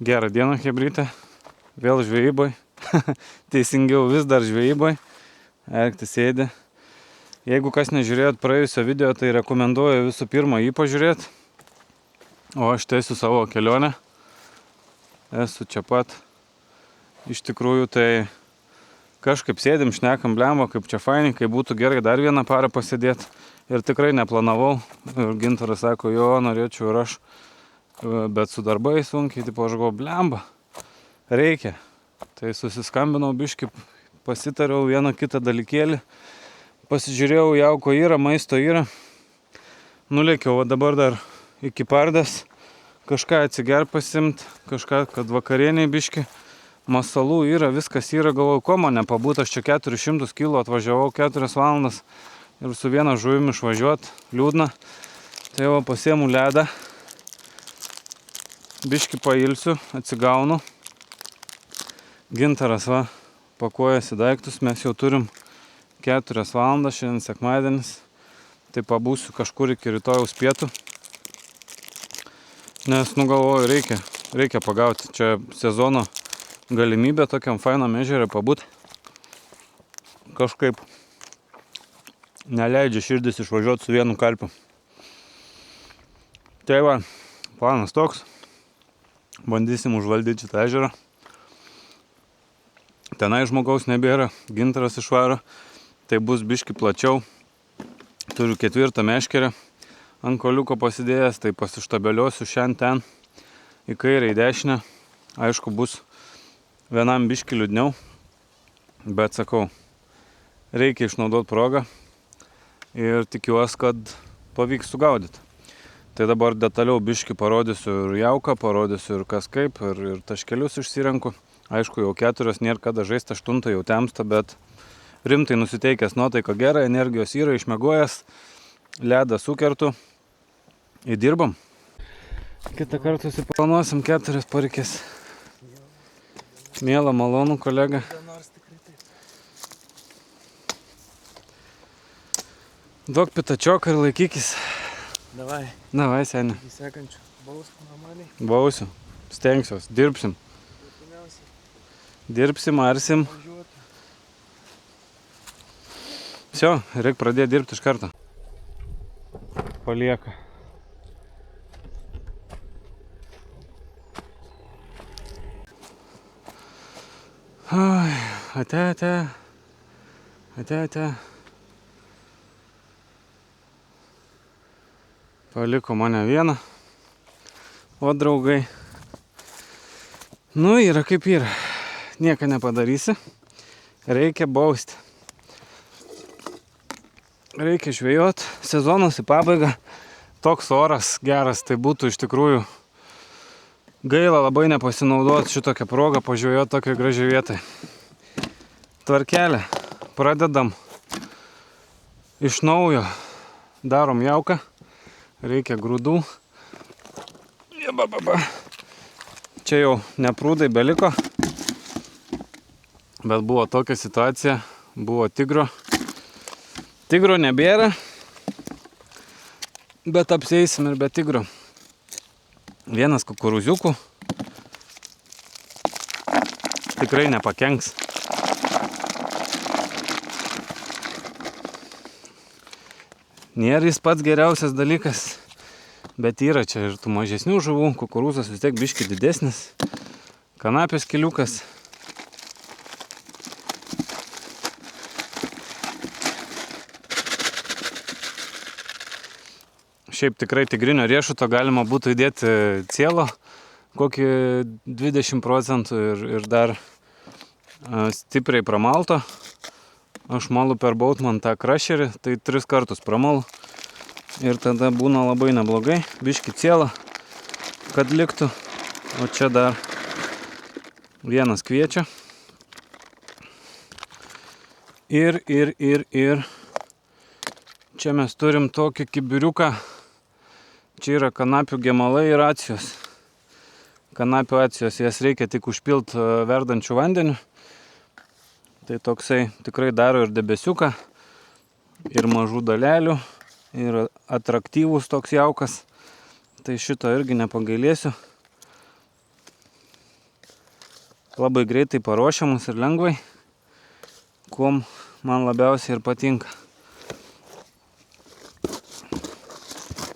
Gerą dieną, chebrytė. Vėl žvejyboj. Teisingiau vis dar žvejyboj. Erktis sėdi. Jeigu kas nežiūrėjot praėjusio video, tai rekomenduoju visų pirma jį pažiūrėti. O aš tęsiu savo kelionę. Esu čia pat. Iš tikrųjų, tai kažkaip sėdim, šnekam, blemba, kaip čia fainai, kai būtų gerai dar vieną parą pasėdėti. Ir tikrai neplanavau. Ir Gintaras sako, jo, norėčiau ir aš. Bet su darbai sunkiai, tipo aš galvoju, blemba, reikia. Tai susiskambinau biškį, pasitariau vieną kitą dalykėlį, pasižiūrėjau, jauko yra, maisto yra. Nulėkiau, o dabar dar iki Pardės kažką atsiger pasimt, kažką, kad vakarieniai biškį, masalų yra, viskas yra, galvoju, ko man nepabūt, aš čia 400 kilo atvažiavau 4 valandas ir su viena žuvim išvažiuot, liūdna. Tai jau pasiemu ledą. Biškį pailsiu, atsigaunu. Gintaras va, pakuojasi daiktus, mes jau turim 4 valandas, šiandien sekmadienis. Tai pabūsiu kažkur iki rytojaus pietų. Nes, galvoju, reikia pagauti. Čia sezono galimybė tokiam fainam ežerė pabūt. Kažkaip neleidžia širdis išvažiuoti su vienu karpiu. Tai va, planas toks. Bandysim užvaldyti šitą ežerą. Tenai žmogaus nebėra, Gintaras išvaro. Tai bus biški plačiau. Turiu 4 meškerę ant koliuko pasidėjęs, tai pasištabeliosiu šiandien ten, į kairę, į dešinę. Aišku, bus vienam biški liūdniau, bet sakau, reikia išnaudoti progą ir tikiuosi, kad pavyks sugaudyti. Tai dabar detaliau biški parodysiu ir jauką, parodysiu ir kas kaip, ir taškelius išsirenku. Aišku, jau 4 nėra kada žaisti, 8 jau temsta, bet rimtai nusiteikęs, nuotaika gera, energijos yra, išmiegojęs, ledą sukertu, įdirbam. Kitą kartą susiplanuosim 4 parikės. Mielą, malonų kolega. Duok pitačioką ir laikykis. Davai, seniai. Į sekančių. Bausų normaliai. Bausiu. Stengsiuos. Dirbsim. Dirbsim, arsim. Всё, reikia pradėti dirbti iš karto. Palieka. Ai, ate. Paliko mane vieną, o draugai, yra kaip yra, nieko nepadarysi, reikia bausti, reikia žvejot, sezonas į pabaigą, toks oras geras, tai būtų iš tikrųjų gaila labai nepasinaudoti šitokią progą, pažvejot tokiai gražiai vietai. Tvarkelė, pradedam iš naujo, darom jauką. Reikia grūdų. Čia jau neprūdai beliko. Bet buvo tokia situacija. Buvo tigro. Tigro nebėra. Bet apsieisim ir be tigro. Vienas kukurūziukų. Tikrai nepakenks. Nėra jis pats geriausias dalykas, bet yra čia ir tų mažesnių žuvų, kukurūzas vis tiek biški didesnis, kanapės keliukas. Šiaip tikrai tigrinio riešuto galima būtų įdėti cielo, kokį 20% ir dar stipriai pramalto. Aš malu per Bautman tą krašerį, tai 3 kartus pramalu. Ir tada būna labai neblogai. Biški ciela, kad liktų. O čia dar vienas kviečia. Ir. Čia mes turim tokį kibiriuką. Čia yra kanapių gemalai ir acijos. Kanapių acijos, jas reikia tik užpilt verdančių vandeniu. Tai toksai tikrai daro ir debesiuką, ir mažų dalelių, ir atraktyvus toks jaukas. Tai šito irgi nepagailėsiu. labai greitai paruošiamas ir lengvai, kuom man labiausiai ir patinka.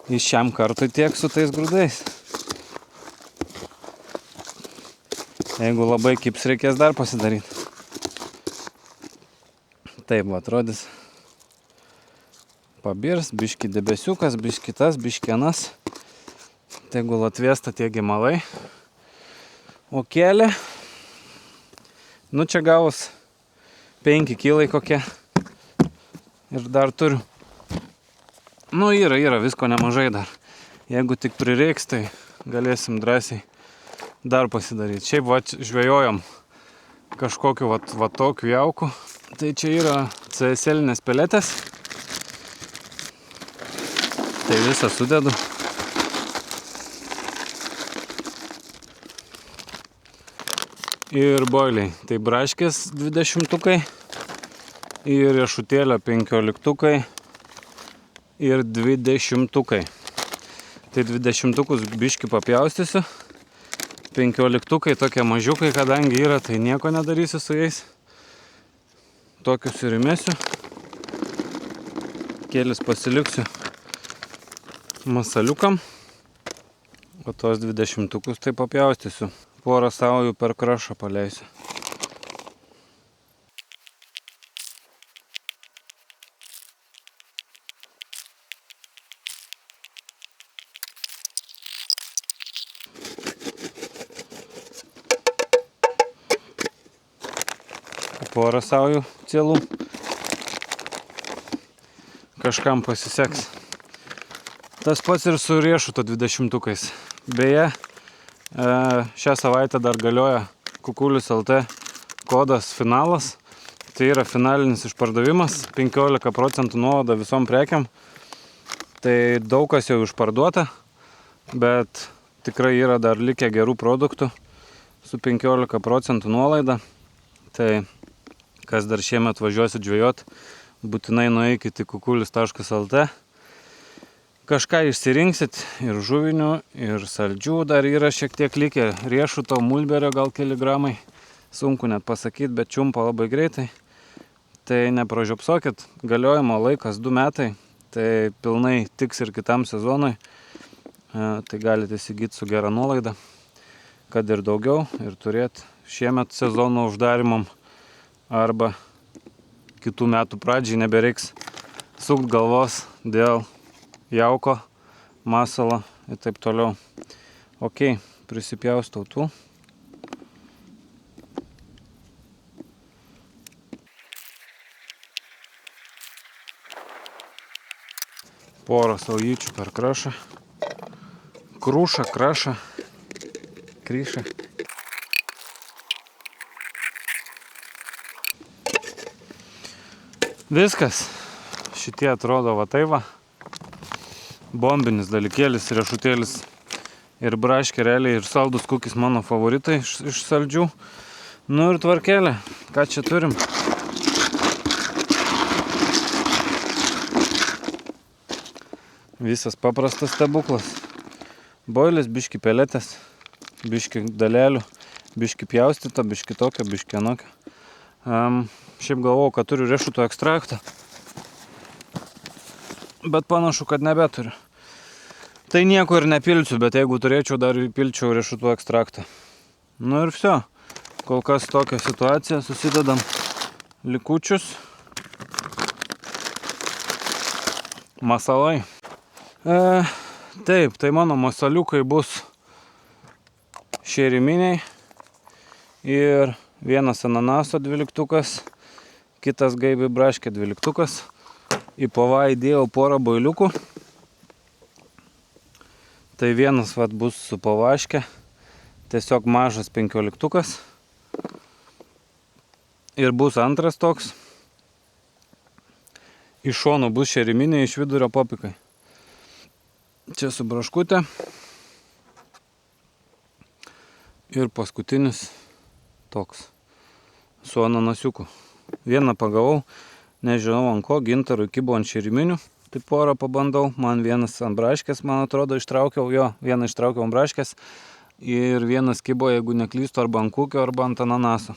Iš šiam kartui tiek su tais grūdais. Jeigu labai kips, reikės dar pasidaryti. Taip va atrodys. Pabirs, biški debesiukas, biški tas, biški anas. Tegul atvėsta tie gimalai. O kėlė, nu čia gavus 5 kilai kokie. Ir dar turiu. Nu yra visko nemažai dar. Jeigu tik prireiks, tai galėsim drąsiai dar pasidaryti. Šiaip va žvejojom kažkokiu va tokiu jauku. Tai čia yra CSL-inės peletės. Tai visą sudedu. Ir boiliai. Tai braškės 20-tukai. Ir riešutėlio 15-tukai. Ir 20-tukai. Tai 20-tukus biškį papjaustysiu. 15-tukai tokie mažiukai, kadangi yra, tai nieko nedarysiu su jais. Tokius ir įmesiu. Kelis pasiliksiu masaliukam. O tos 20-tukus tai papjaustysiu. Porą saujų per krašą paleisiu. Porą saujų cielų. Kažkam pasiseks. Tas pats ir su riešuto 20-tukais. Beje, šią savaitę dar galioja Kukulius LT kodas finalas. Tai yra finalinis išpardavimas. 15% nuolaida visom prekiam. Tai daug kas jau išparduota. Bet tikrai yra dar likę gerų produktų su 15% nuolaida. Tai kas dar šiemet važiuosit žvejot, būtinai nueikit į kukulis.lt. Kažką išsirinksit, ir žuvinių, ir saldžių dar yra šiek tiek likę. Riešuto, mulberio gal keli gramai. Sunku net pasakyti, bet čiumpa labai greitai. Tai nepražiopsokit, galiojimo laikas 2 metai. Tai pilnai tiks ir kitam sezonui. Tai galite įsigyti su gera nuolaida, kad ir daugiau, ir turėti šiemet sezono uždarimam. Arba kitų metų pradžiai nebereiks sukt galvos dėl jauko, masalo ir taip toliau. Ok, prisipjaustau tų. Porą saujyčių per krašą. Krūšą, krašą, kryšą. Viskas. Šitie atrodo va tai va. Bombinis dalykėlis, riešutėlis ir braškė realiai ir saldus kukis mano favoritai iš saldžių. Nu ir tvarkelė. Ką čia turim? Visas paprastas stebuklas. Boilis, biški peletės, biški dalelių, biški pjaustyto, biški tokio, biški anokio. Šiaip galvojau, kad turiu riešuto ekstraktą, bet panašu, kad nebeturiu. Tai nieko ir nepilsiu, bet jeigu turėčiau, dar pilčiau riešuto ekstraktą. Nu ir viso. Kol kas tokia situacija, susidedam likučius. Masalai. Taip, tai mano masaliukai bus šeriminiai ir vienas ananaso 12-tukas, kitas gaibi braškė 12-tukas. Į povą įdėjau porą boiliukų. Tai vienas vat bus su pavaške, tiesiog mažas 15-tukas. Ir bus antras toks. Iš šono bus šeriminiai, iš vidurio popikai. Čia su braškutė. Ir paskutinis toks su ananasiuku. Vieną pagavau, nežinau ant ko, gintarui kibo ant šeriminių. Tai porą pabandau, man vienas ant braškės, man atrodo, ištraukiau jo, vieną ištraukiau ant braškės, ir vienas kibo, jeigu neklystu, arba ant kukio, arba ant ananaso.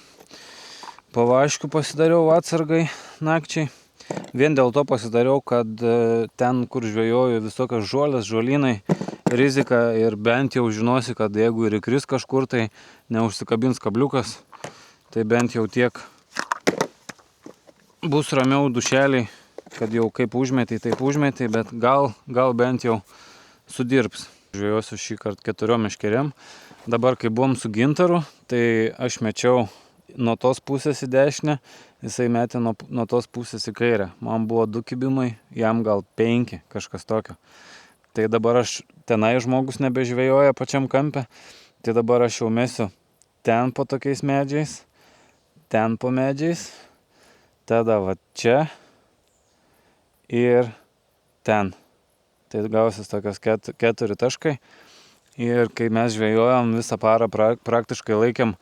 Pavaškių pasidariau atsargai nakčiai. Vien dėl to pasidariau, kad ten, kur žvejoju visokios žolės, žolynai, rizika ir bent jau žinosi, kad jeigu ir įkris kažkur, tai neužsikabins kabliukas, tai bent jau tiek bus ramiau dušeliai, kad jau kaip užmetei, taip užmetei, bet gal bent jau sudirbs. Žvejosiu šį kartą 4 meškerėm. Dabar, kai buvom su Gintaru, tai aš mečiau nuo tos pusės į dešinę, jisai metė nuo tos pusės į kairę. Man buvo 2 kibimai, jam gal 5, kažkas tokio. Tai dabar aš tenai žmogus nebežvejoja pačiam kampe, tai dabar aš jau mesiu ten po tokiais medžiais, ten po medžiais, tada va čia ir ten. Tai gausis tokios 4 taškai. Ir kai mes žvejojam visą parą, praktiškai laikėm,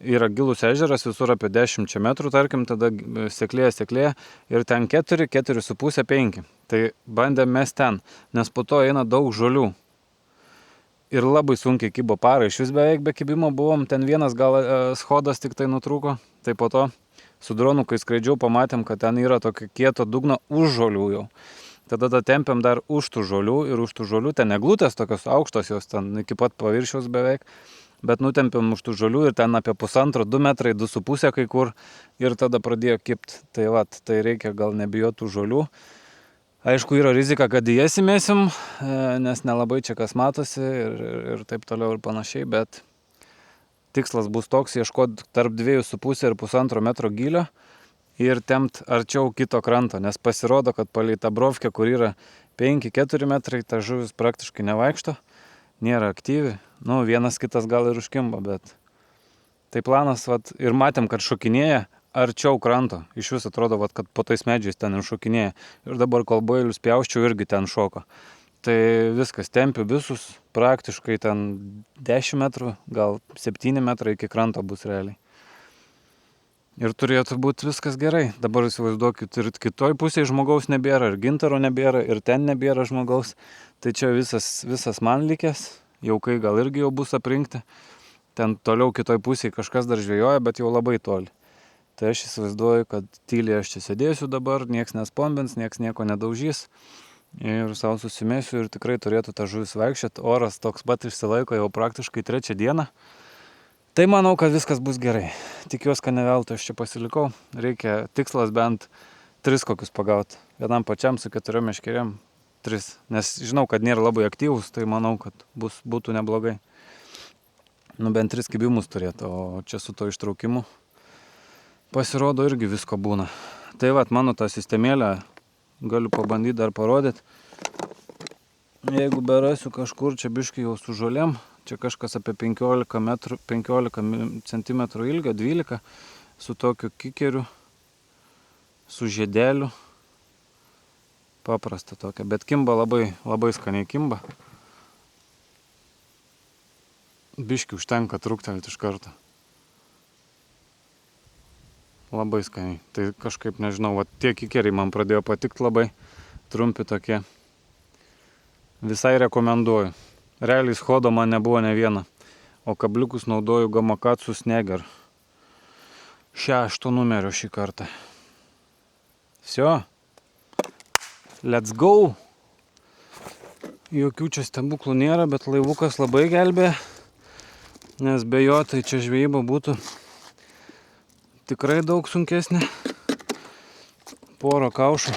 yra gilus ežeras, visur apie 10 metrų, tarkim, tada seklėja ir ten 4, 4,5, 5. Tai bandėm mes ten, nes po to eina daug žolių. Ir labai sunkiai kibo parą, iš vis beveik be kibimo buvom, ten vienas gal schodas tik tai nutrūko, tai po to su dronu, kai skraidžiau, pamatėm, kad ten yra tokio kieto dugno už žolių jau. Tada tempiam dar už tų žolių ir už tų žolių, ten eglutės tokios aukštos, jos ten iki pat paviršiaus beveik, bet nutempiam už tų žolių ir ten apie 1,5–2 metrai, 2,5 kai kur ir tada pradėjo kipt. Tai vat, tai reikia gal nebijoti tų žolių. Aišku, yra rizika, kad į jas įmėsim, nes nelabai čia kas matosi ir taip toliau ir panašiai, bet tikslas bus toks, ieškoti tarp 2,5 ir 1,5 metro gylio ir tempt arčiau kito kranto, nes pasirodo, kad palei tą brovkę, kur yra 5–4 metrai, ta žuvis praktiškai nevaikšto, nėra aktyvi. Nu, vienas kitas gal ir užkimba, bet tai planas, vat, ir matėm, kad šokinėja arčiau kranto. Iš vis atrodo, vat, kad po tais medžiais ten ir šokinėja. Ir dabar kol bailius pjauščiau, irgi ten šoko. Tai viskas, tempiu visus, praktiškai ten 10 metrų, gal 7 metrai iki kranto bus realiai. Ir turėtų būti viskas gerai. Dabar įsivaizduokit, ir kitoj pusėje žmogaus nebėra, ir Gintaro nebėra, ir ten nebėra žmogaus. Tai čia visas man likęs, jaukai gal irgi jau bus aprinkti. Ten toliau kitoj pusėje kažkas dar žvejoja, bet jau labai toli. Tai aš įsivaizduoju, kad tyliai aš čia sėdėsiu dabar, nieks nespombins, nieks nieko nedaužys. Ir savo susimėsiu ir tikrai turėtų tą žuvis vaikščiot. Oras toks pat išsilaiko jau praktiškai 3 dieną. Tai manau, kad viskas bus gerai. Tikiuosi, kad ne veltui aš čia pasilikau. Reikia tikslas bent 3 kokius pagauti. Vienam pačiam su 4 meškerėm 3. Nes žinau, kad nėra labai aktyvus, tai manau, kad būtų neblogai. Nu, bent 3 kibimus turėtų, o čia su to ištraukimu pasirodo irgi visko būna. Tai vat, mano tą sistemėlę galiu pabandyti dar parodyti. Jeigu berasiu kažkur čia biškai jau su žolėm, čia kažkas apie 15 cm ilgio, 12, su tokiu kikeriu, su žiedeliu. Paprasta tokia, bet kimba labai skaniai kimba. Biški užtenka truktelti iš karto. Labai skaniai. Tai kažkaip nežinau, va, tie kikeriai man pradėjo patikti labai, trumpi tokie. Visai rekomenduoju. Realiai schodo man nebuvo ne viena, o kabliukus naudoju Gamakatsu Sneger 6 numerio šį kartą. Всё. Let's go. Jokių čia stebuklų nėra, bet laivukas labai gelbė, nes be jo tai čia žvejyba būtų tikrai daug sunkesnė. Porą kaušų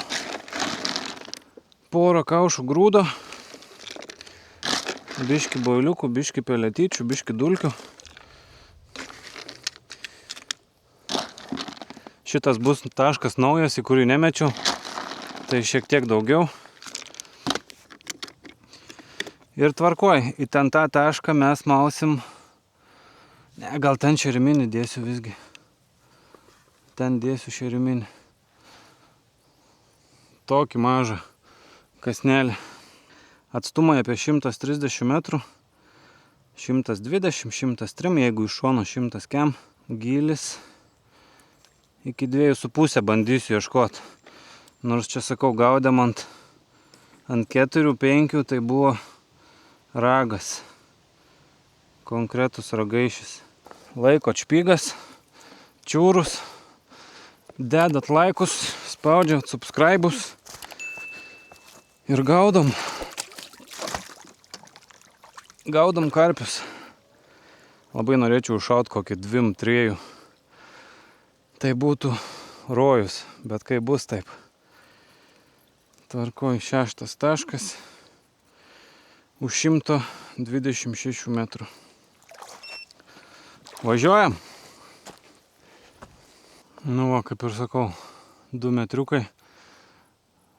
grūdo. Biški boiliukų, biški peletyčių, biški dulkių. Šitas bus taškas naujas, į kurį nemečiau. Tai šiek tiek daugiau. Ir tvarkoj, į ten tą tašką mes mausim. Ne, gal ten šeriminį dėsiu visgi. Ten dėsiu šeriminį. Tokį mažą kasnelį. Atstumai apie 130 metrų, 120, 103, jeigu iš šono 100 kem, gylis iki 2,5 bandysiu ieškoti. Nors čia sakau, gaudėm ant 4-5, tai buvo ragas. konkretus ragaišis. Laikot špygas, čiūrus, dedat laikus, spaudžiat subscribus ir gaudom karpius. Labai norėčiau užšaut kokį 2-3. Tai būtų rojus, bet kai bus taip. Tvarkoj, 6 taškas už 126 metrų. Važiuojam. Nu va, kaip ir sakau, 2 metriukai,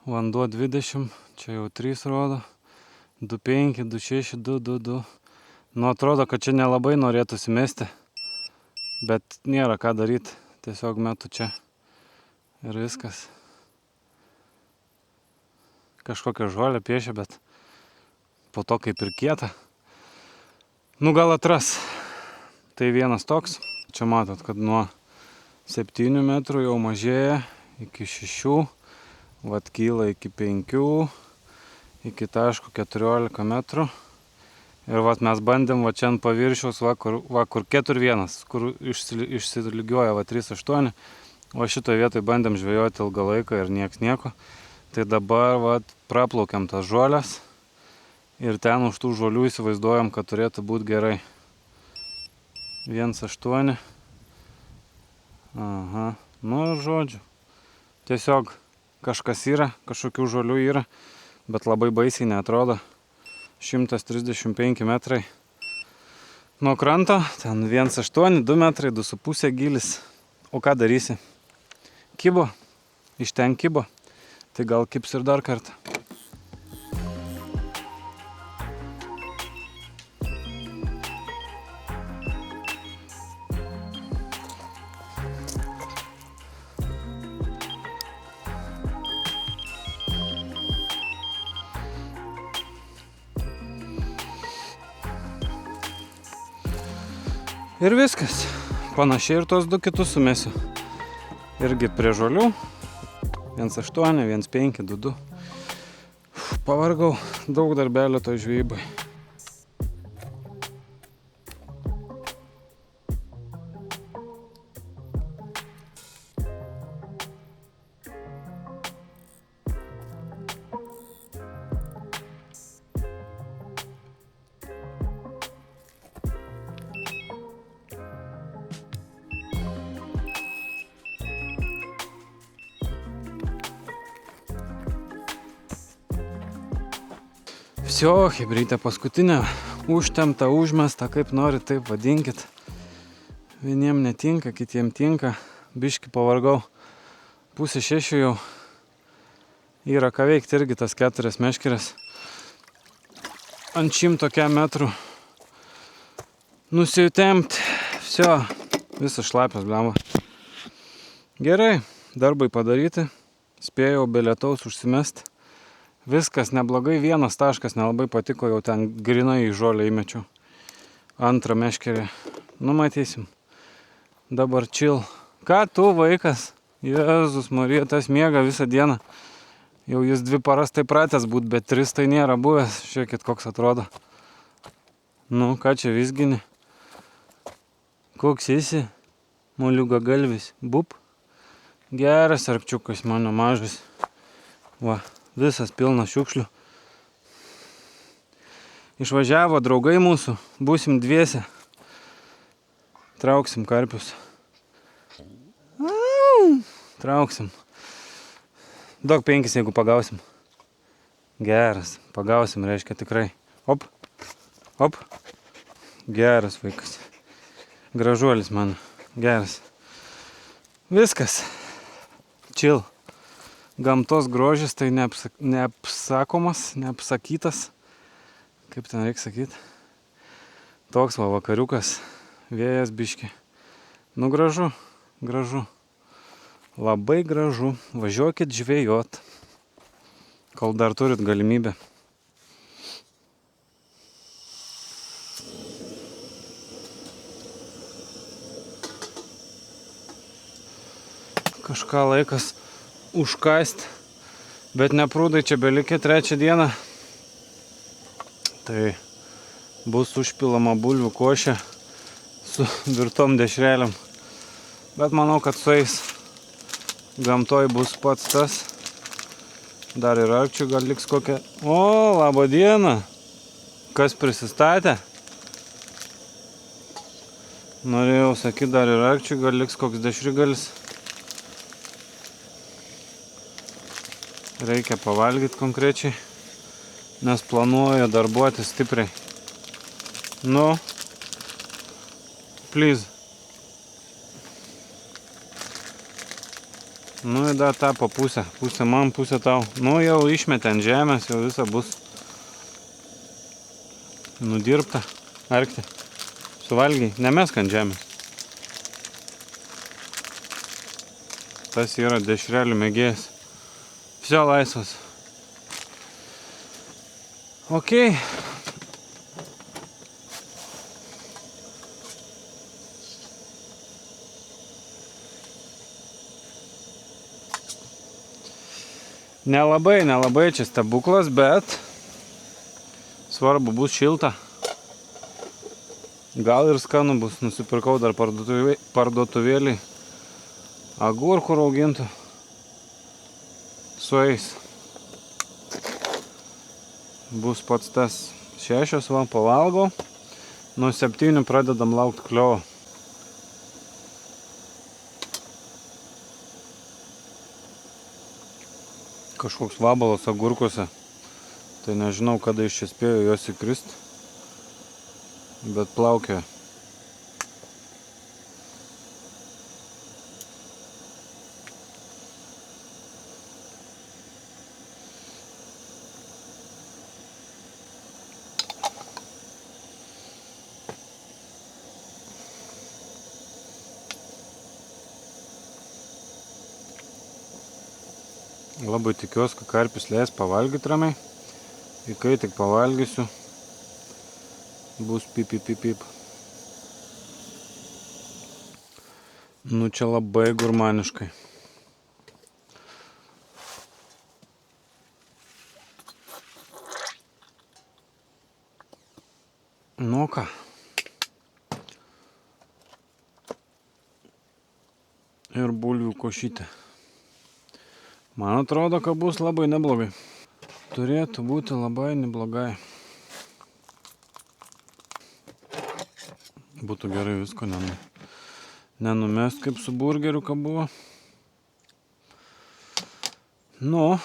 vanduo 20, čia jau 3 rodo, 2,5, 2,6, 2,2. Nu, atrodo, kad čia nelabai norėtųsi mesti, bet nėra ką daryti, tiesiog metu čia ir viskas. Kažkokią žolę piešia, bet po to kaip ir kieta. Nu, gal atras. Tai vienas toks. Čia matot, kad nuo 7 metrų jau mažėja iki 6, vat kyla iki 5, iki taško 14 metrų. Ir vat mes bandėm va čia ant paviršiaus, va kur 4,1, kur išsilygiuoja va 3,8. O šitoje vietoje bandėm žvejoti ilgą laiką ir nieks nieko. Tai dabar vat praplaukiam tas žolės ir ten už tų žolių įsivaizduojam, kad turėtų būti gerai. 1,8. Aha, nu žodžiu. Tiesiog kažkas yra, kažkokių žolių yra, bet labai baisiai neatrodo. 135 metrai nuo kranto, ten 1,8, 2 metrai, 2,5 gilis. O ką darysi? Kibo, iš ten kibo, tai gal kips ir dar kartą. Ir viskas. Panašiai ir tos 2 kitus sumesiu. Irgi prie žolių. 1,8, 1,5, 2,2. Pavargau. Daug darbelio toj žvejybai. Visio, chebrytė paskutinė, užtempta, užmesta, kaip nori, taip vadinkit. Vieniem netinka, kitiem tinka. Biški pavargau. 5:30 jau. Yra ką veikti irgi tas 4 meškerės. Ant 100 metrų. Nusitempt. Visio, visas šlapias, blemba. Gerai, darbai padaryti. Spėjau be lietaus užsimest. Viskas neblogai, 1 taškas nelabai patiko, jau ten grinai į žolę įmečiau. 2 meškerė. Nu, matysim. Dabar chill. Ką tu, vaikas? Jėzus Marija, tas miega visą dieną. Jau jis 2 paras tai pratęs būt, bet 3 tai nėra buvęs. Žiūrėkit, koks atrodo. Nu, ką čia visgini? Koks esi? Moliuga galvis. Bup. Geras arkčiukas mano mažas. Va. Visas pilnas šiukšlių. Išvažiavo draugai mūsų. Būsim dviese. Trauksim karpius. Trauksim. Daug 5, jeigu pagausim. Geras. Pagausim, reiškia tikrai. Op. Op. Geras vaikas. Gražuolis mano. Geras. Viskas. Chill. Gamtos grožis tai neapsakomas, neapsakytas. Kaip ten reikia sakyti? Toks va vakariukas. Vėjas biški. Nu gražu, gražu. Labai gražu. Važiuokit žvejot, kol dar turit galimybę. Kažką laikas užkast, bet neprūdai čia belikė 3 dieną. Tai bus užpilama bulvių košė su virtom dešrelėm. Bet manau, kad sueis. Gamtoj bus pats tas. Dar ir arkčių gal liks kokia. O, laba diena. Kas prisistatė? Norėjau sakyti, dar ir arkčių gal liks koks dešrigalis. Reikia pavalgyti konkrečiai, nes planuoju darbuoti stipriai. Nu, please. Nu, ir dar tą po pusę. Pusę man, pusę tau. Nu, jau išmetė ant žemės, jau visa bus nudirbta. Arkti. Suvalgiai. Nemesk ant žemės. Tas yra dešrelių mėgėjas. Все laisvas. Ok. Nelabai čia stebuklas, bet svarbu bus šilta. Gal ir skanu bus. Nusipirkau dar parduotuvėlį agurkų raugintų. Sueis. Bus pats tas 6 va, pavalgau. Nuo 7 pradedam laukti kliovo. Kažkoks vabalas agurkuose. Tai nežinau, kada iš čia spėjo jos įkrist. Bet plaukia. Labai tikiuosi, kad karpis leis pavalgyti ramiai. Ir kai tik pavalgysiu, bus pip, pip, pip, pip. Nu, čia labai gurmaniškai. Nu ką. Ir bulvių košytė. Man atrodo, kad bus labai neblogai. Turėtų būti labai neblogai. Būtų gerai visko nenumest kaip su burgeriu, ką buvo. Nu.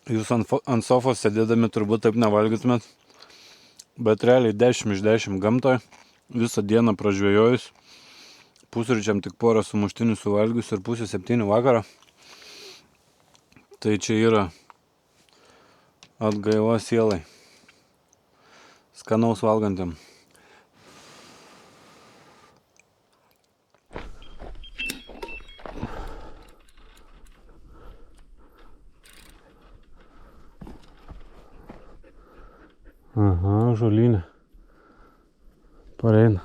Jūs ant sofos sėdėdami turbūt taip nevalgytumėt, bet realiai 10 iš 10 gamtoje, visą dieną pražvėjojus, pusryčiam tik porą sumuštinių suvalgius ir pusę 7 vakarą. Tai čia yra atgaiva sielai, skanaus valgantiem. Aha, žolinė. Pareina.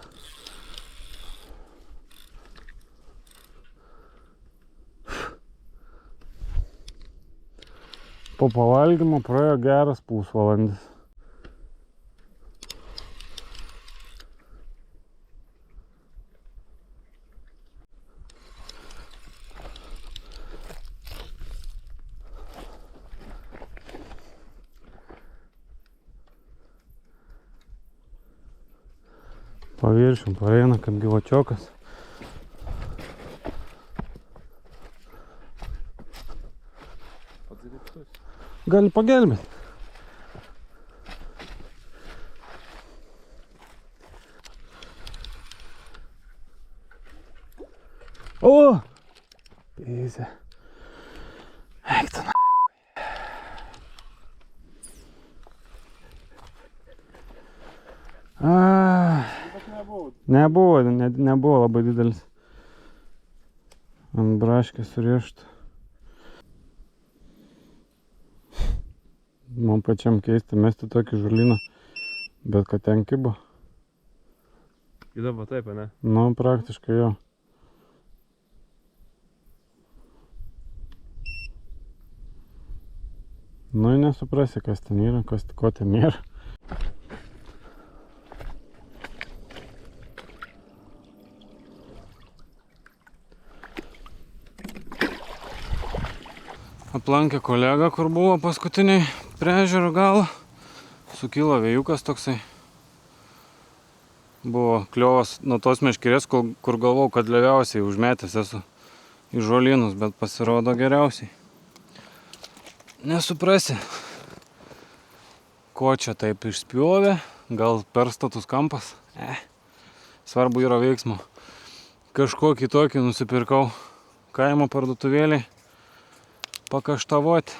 Po pavalgymo praėjo geras pusvalandis. Paviršium pareina kaip gyvačiokas. Gali pagelbėti. O! Pizė. Eik tu na. Nebuvo labai didelis. Ant braškės surieštų. Man pačiam keisti mesti tokį žulyną, bet kad ten kibo. Įdomu taip, ne? Nu, praktiškai jo. Nu, nesuprasi, kas ten yra, ko ten nėra. Aplankė kolegą, kur buvo paskutiniai prie ežero galo. Sukilo vėjukas toksai. Buvo kliovas nuo tos meškerės, kur galvau, kad leviausiai užmetęs esu į žolynus, bet pasirodo geriausiai. Nesuprasi, ko čia taip išspjovė, gal perstatus kampas. Svarbu yra veiksmo. Kažkokį tokį nusipirkau kaimo parduotuvėlėj. Pakaštavoti.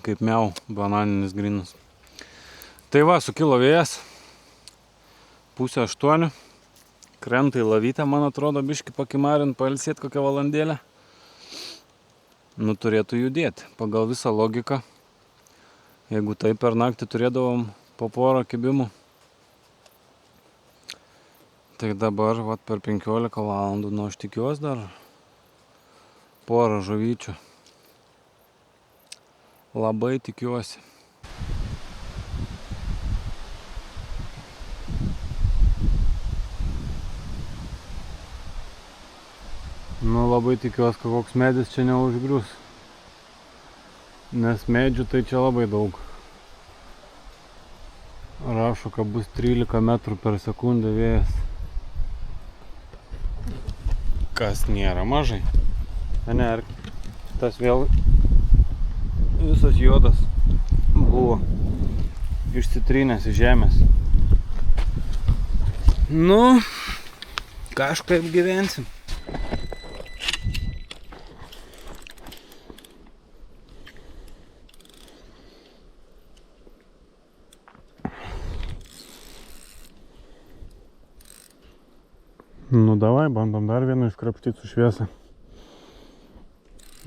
Kaip miau, bananinis grynas. Tai va, sukilo vėjas. 7:30. Krenta į lavytę, man atrodo, biškį pakimarint, pailsėt kokią valandėlę. Nu, turėtų judėti. Pagal visą logiką. Jeigu taip per naktį turėdavom po porą kibimų. Tai dabar vat, per 15 valandų, nu aš tikiuosi dar porą žuvyčių. Labai tikiuosi. Nu labai tikiuosi, kad koks medis čia neužgrius. Nes medžių tai čia labai daug. Rašo, kad bus 13 metrų per sekundę vėjas. Kas nėra mažai. Ne, tas vėl visas juodas buvo išsitrynęs iš žemės. Nu, kažkaip gyvensim. Nu davai, bandom dar vieną iškrapštyti su šviesa.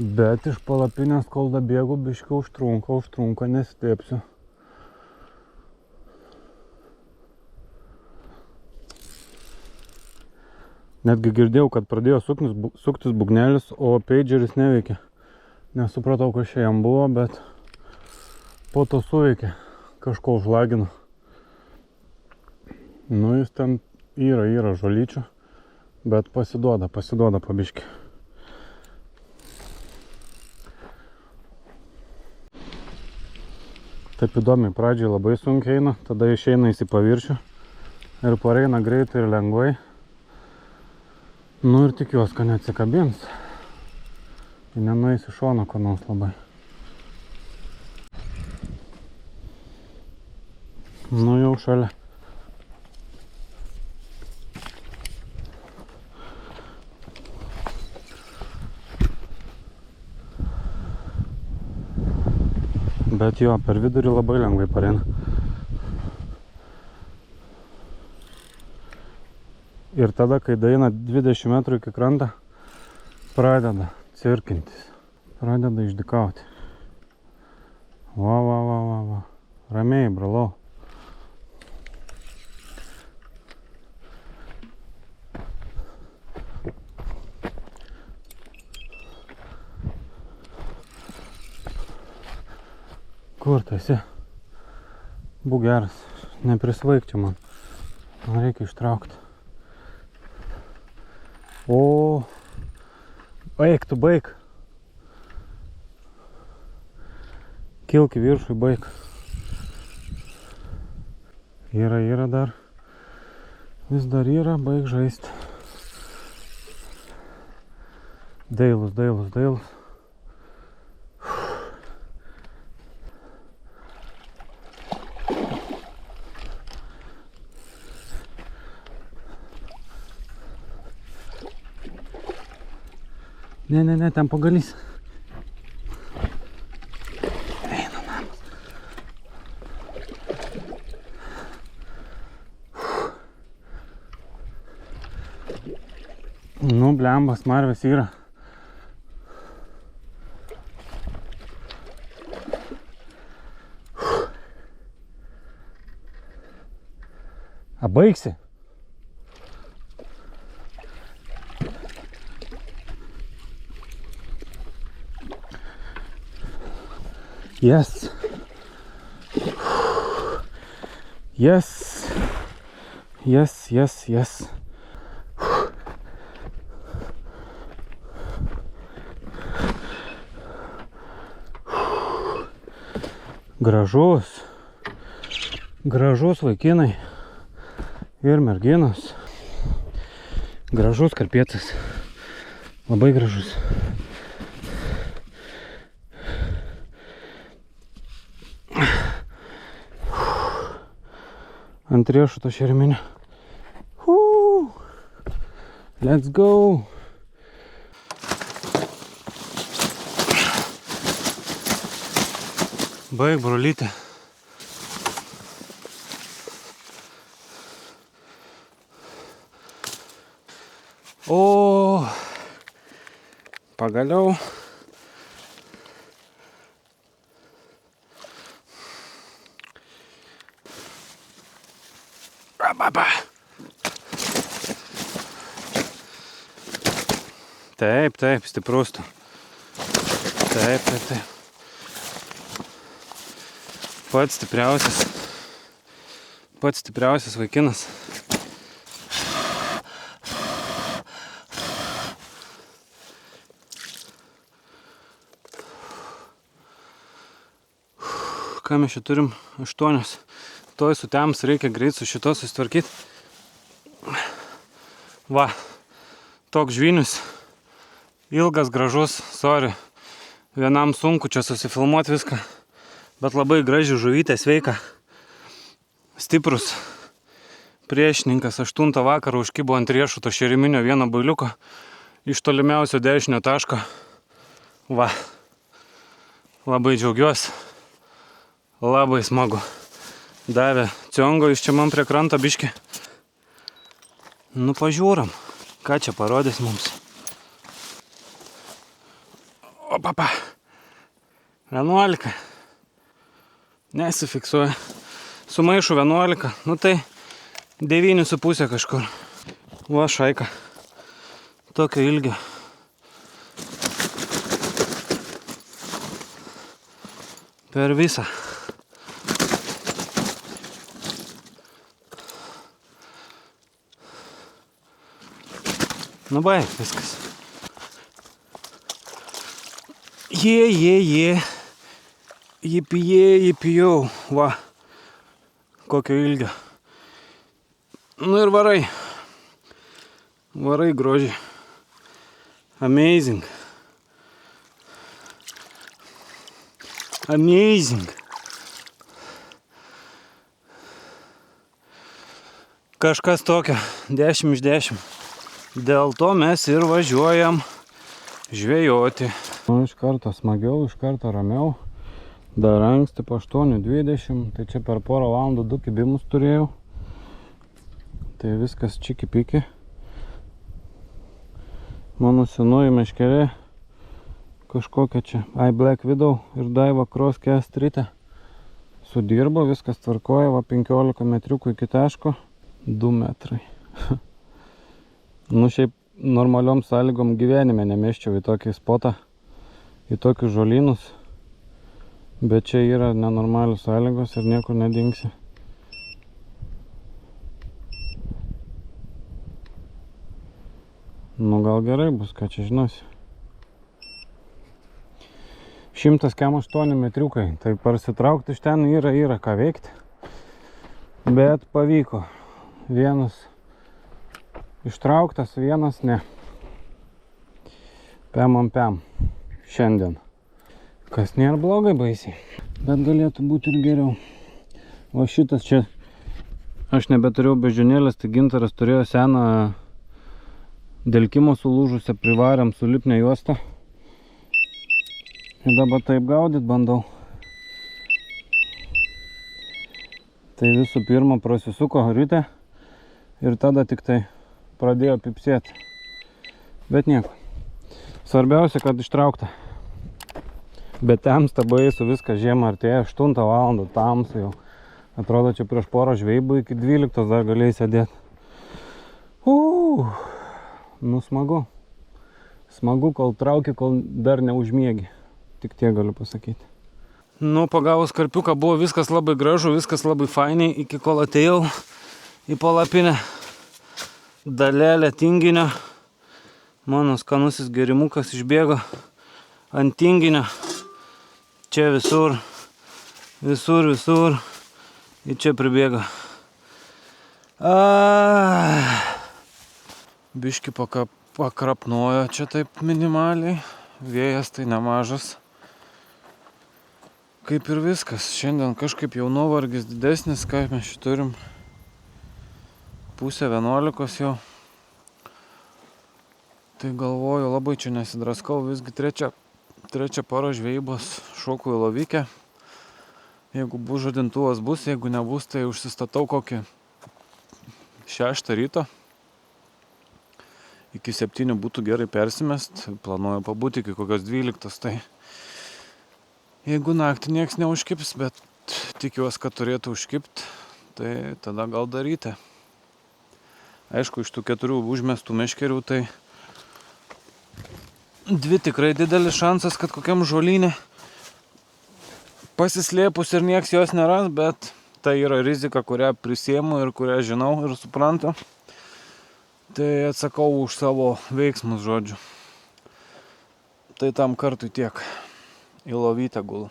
Bet iš palapinės, kol dabėgu, biškai užtrunka, nesitėpsiu. Netgi girdėjau, kad pradėjo suktis bugnelis, o pageris neveikia. Nesupratau, kas čia jam buvo, bet po to suveikė. Kažko užlagino. Nu jis ten yra žolyčių. Bet pasiduoda pabiškį. Taip įdomiai, pradžiai labai sunkiai eina, tada išeina į paviršių ir pareina greitai ir lengvai. Nu ir tikiuosi, kad neatsikabins. Ir nenueis į šoną ko nors labai. Nu jau šalia. Bet jo, per vidurį labai lengvai pareina. Ir tada, kai daeina 20 metrų iki krantą, pradeda cirkintis. Pradeda išdykauti. Va. Ramiai, bralau. Kur tu esi? Būk geras, neprisvaik čia man. Man reikia ištraukti. O, baik, tu baik. Kilk į viršų, baik. Yra dar. Vis dar yra, baik žaisti. Dailus. Ne, ten pagalys. Eina namas. Nu, blembas, marvės yra. Baigsi? Yes. Yes. Yes, yes, yes. Gražus. Gražus vaikinai ir merginos. Gražus karpėtas. Labai gražus. Ant riešuto šerminio. Let's go. Baig, brolytė. O, pagaliau. Ababa. Taip, taip, stiprus tu. Taip, taip, taip. Pats stipriausias vaikinas. Ką mes čia turim? 8. Toj sutems reikia greit su šito susitvarkyti. Va, toks žvynius. Ilgas, gražus, sorry. Vienam sunku čia susifilmuoti viską. Bet labai graži žuvytė, sveika. Stiprus. Priešininkas 8 vakarą užkibo ant riešuto šeriminio vieno bailiuko. Iš tolimiausio dešinio taško. Va. Labai džiaugiuosi. Labai smagu. Davė ciongo iš čia man prie kranto biškį. Nu, pažiūram, ką čia parodys mums. Opapa. 11. Nesifiksuoja. Sumaišu 11. Nu tai 9,5 kažkur. Va, šaika. Tokio ilgio. Per visą. Nu baig, viskas. Jie. Jipijau. Va. Kokio ilgio. Nu ir varai. Varai grožiai. Amazing. Amazing. Kažkas tokio. 10 iš 10. Dėl to mes ir važiuojam žvejoti. Nu, iš karto smagiau, iš karto ramiau. Dar anksti po 8:20, tai čia per porą valandų 2 kibimus turėjau. Tai viskas čiki piki. Mano senoji meškerė kažkokia čia Black Widow ir Daiwa Cross Cast ryte sudirbo, viskas tvarkoja, va 15 metriukų iki taško, 2 metrai. Nu, šiaip normaliom sąlygom gyvenime nemeščiau į tokį spotą, į tokius žolynus, bet čia yra nenormalios sąlygos ir niekur nedingsi. Nu, gal gerai bus, ką čia žinosi. 108 metriukai, tai parsitraukti iš ten yra ką veikti, bet pavyko. Vienas ištrauktas, vienas ne. Pem ant pem. Šiandien. Kas nėra blogai baisiai, bet galėtų būti ir geriau. O šitas čia, aš nebeturėjau beždžionėlės, tai Gintaras turėjo seną delkimo sulūžusią, privarėm su lipne juosta. Ir dabar taip gaudyt bandau. Tai visų pirma prasisuko ryte ir tada tik tai pradėjo pipsėti. Bet nieko. Svarbiausia, kad ištraukta. Bet temsta baisu, viskas žiemą artėja, 8 valandą tamsu jau. Atrodo, čia prieš porą žvejybų iki 12 dar galėjai sėdėti. Nu smagu. Smagu, kol trauki, kol dar neužmiegi. Tik tiek galiu pasakyti. Nu, pagavus karpiuką buvo viskas labai gražu, viskas labai fainiai, iki kol atėjau į palapinę. Dalelė tinginio. Mano skanusis gerimukas išbėgo ant tinginio. Čia visur. Ir čia pribėgo. Biški pakrapnojo čia taip minimaliai. Vėjas tai nemažas. Kaip ir viskas. Šiandien kažkaip jau nuovargis didesnis, ką mes čia turim. 10:30 jau. Tai galvoju, labai čia nesidraskau, visgi trečia para žvejybos šoku į lovykę. Jeigu bus žadintuvas bus, jeigu nebus, tai užsistatau kokį 6 ryto. Iki 7 būtų gerai persimest, planuoju pabūti iki kokios 12, tai jeigu naktį nieks neužkips, bet tikiuosi, kad turėtų užkipti, tai tada gal daryti. Aišku, iš tų 4 užmestų meškerių, tai 2 tikrai didelis šansas, kad kokiam žolynė pasislėpus ir nieks jos neras, bet tai yra rizika, kurią prisiemu ir kurią žinau ir suprantu. Tai atsakau už savo veiksmus, žodžiu. Tai tam kartui tiek. Į lovytę gulu.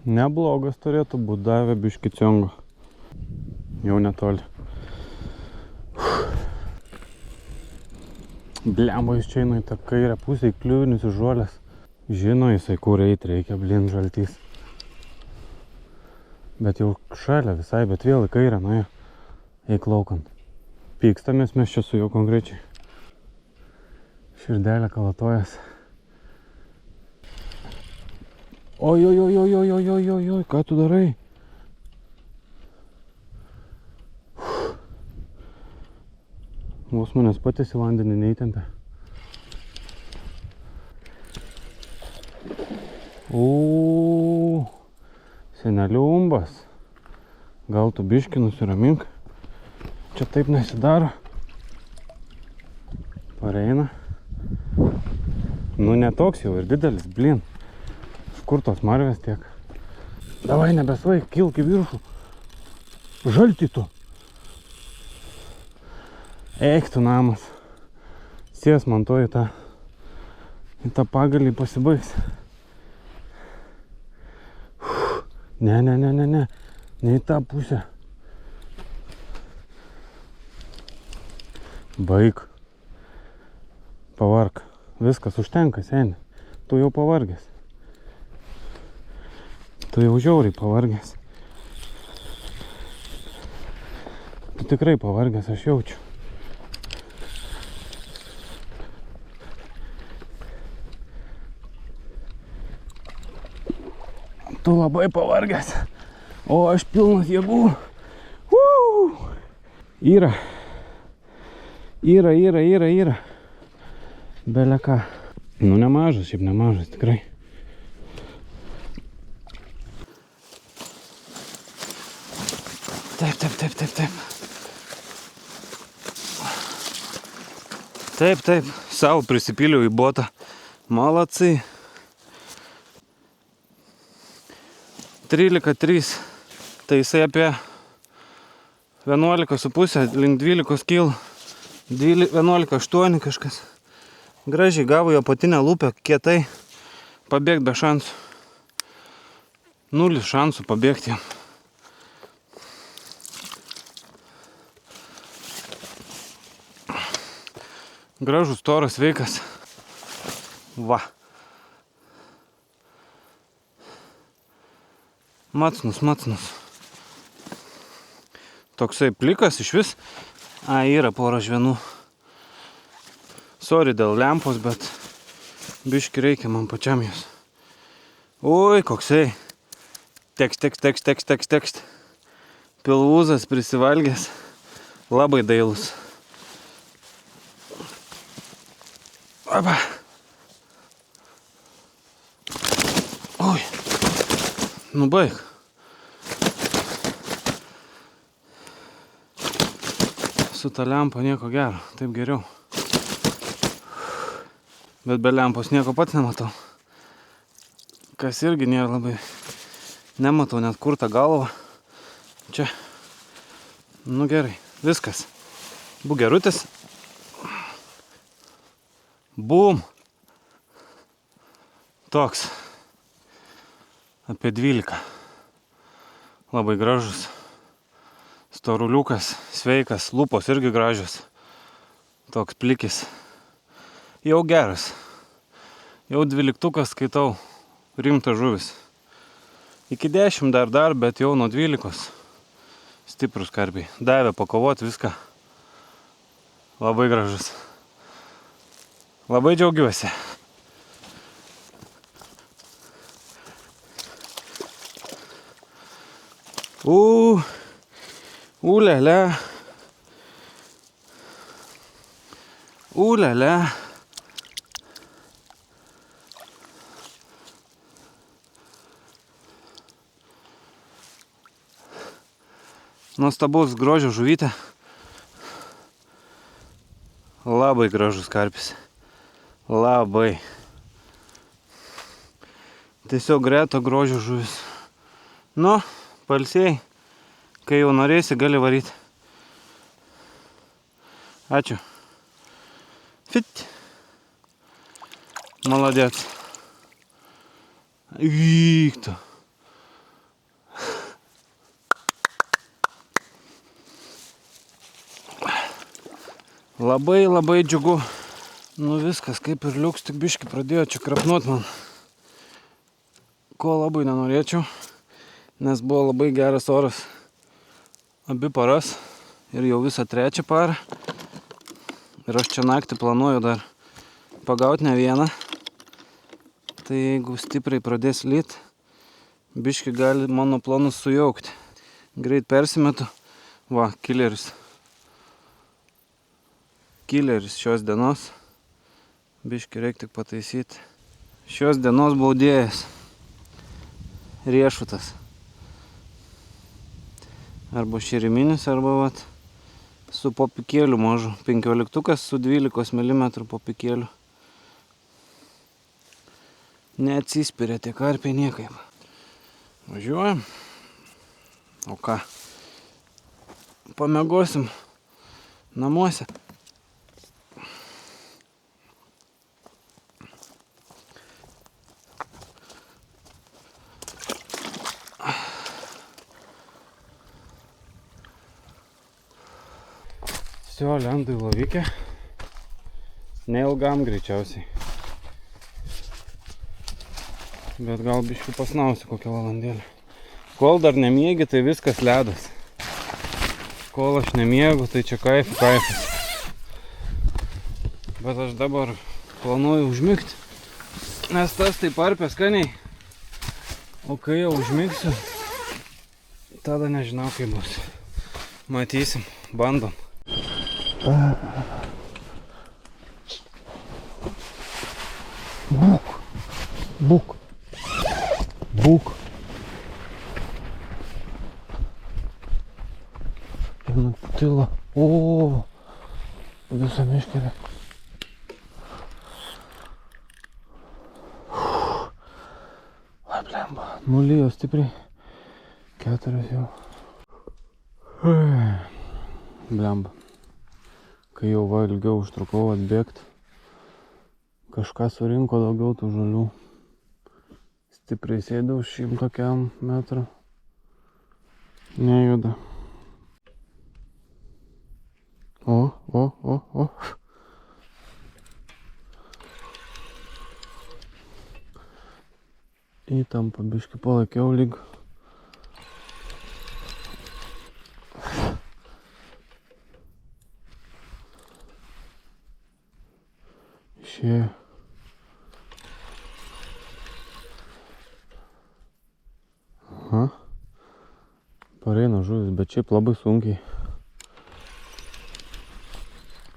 Neblogas turėtų būt, davė biški ciongo. Jau netoli. Blemba, jis čia eina į tą kairę pusę, į kliuvinius į žolės. Žino jisai, kur eit reikia, blin, žaltys. Bet jau šalia visai, bet vėl į kairę nuėjo. Eik laukant. Pykstamės mes čia su juo konkrečiai. Širdelė kalatojas. Oi, ką tu darai? Vos manęs patys į vandenį neįtempė. Seneliumbas. Gal tu biškį nusiramink. Čia taip nesidaro. Pareina. Nu netoks jau ir didelis, blin. Iš kur tos marvės tiek? Davai, nebesvaik, kilk į viršų. Žalti tu. Eik tu namas. Sės man to į tą pagalį pasibaigs. Ne. Ne į tą pusę. Baik. Pavark. Viskas užtenka, seni. Tu jau pavargęs. Tu jau žiauriai pavargęs. Tu tikrai pavargęs, aš jaučiu. Tu labai pavargęs. O aš pilnas jėgų. Yra. Bele ką. Nu nemažas, šiaip nemažas, tikrai. Taip. Savo prisipiliau į botą. Malatsai. 13,3. Tai jisai apie 11,5 link 12 kil. 11,8 kažkas. Gražiai gavo jo patinę lūpę, kietai. Pabėgt be šansų. 0 šansų pabėgti jam. Gražus, storas, sveikas. Va. Macnus. Toksai plikas iš vis. Yra pora žvenų. Sorry dėl lempos, bet biški reikia man pačiam jos. Oi, koksai. Tekst. Pilvūzas prisivalgęs. Labai dailus. Opa. Oi. Nu baig. Su ta lempa nieko gero, taip geriau. Bet be lempos nieko pats nematau. Kas irgi nėra labai. Nematau net kur tą galvą. Čia. Nu gerai, viskas. Būk gerutis. Bum. Toks. Apie 12. Labai gražus. Storuliukas, sveikas, lūpos irgi gražios. Toks plikis. Jau geras. Jau 12 skaitau. Rimtas žuvis. Iki 10 dar, bet jau nuo 12. Stiprus karpiai. Davė pakovoti viską. Labai gražus. Labai džiaugiuosi. Ulele. Nuostabus grožio žuvytė. Labai gražus karpis. Labai. Tiesiog reto grožio žuvis. Nu, palsėjai. Kai jau norėsi, gali varyti. Ačiū. Fit. Молодец. Vyktų. Labai džiugu. Nu viskas kaip ir liuks, tik biškį pradėjo čia krapnuot man. Ko labai nenorėčiau, nes buvo labai geras oras. Abi paras ir jau visą 3 parą. Ir aš čia naktį planuoju dar pagauti ne vieną. Tai jeigu stipriai pradės lyt, biškį gali mano planus sujaukti. Greit persimetu. Va, killeris. Killeris šios dienos. Biškį reikia tik pataisyti. Šios dienos baudėjas. Riešutas. Arba širiminis, arba vat, su popikėliu mažu. 15 su 12 mm popikėliu. Neatsispiria tie karpiai niekaip. Važiuojam. O ką? Pamiegosim namuose. Все, lendu į lovykę. Neilgam greičiausiai. Bet gal biškį pasnausiu kokią valandėlę. Kol dar nemiegi, tai viskas ledas. Kol aš nemiegu, tai čia kaifas. Bet aš dabar planuoju užmigti. Nes tas tai parpė skaniai. O kai jau užmigsiu, tada nežinau kaip bus. Matysim, bandom. Būk. Ir nutilo. O, visą miškelę. Ai, blemba. Nulijo stipriai. 4 jau. Blemba. Kai jau va ilgiau užtrukau atbėgti, kažką surinko daugiau tų žolių. Stipriai sėdau 100 metrų. Nejuda. O. Įtampa biškį palaikiau lyg. Išėjo. Pareina žuvis, bet šiaip labai sunkiai.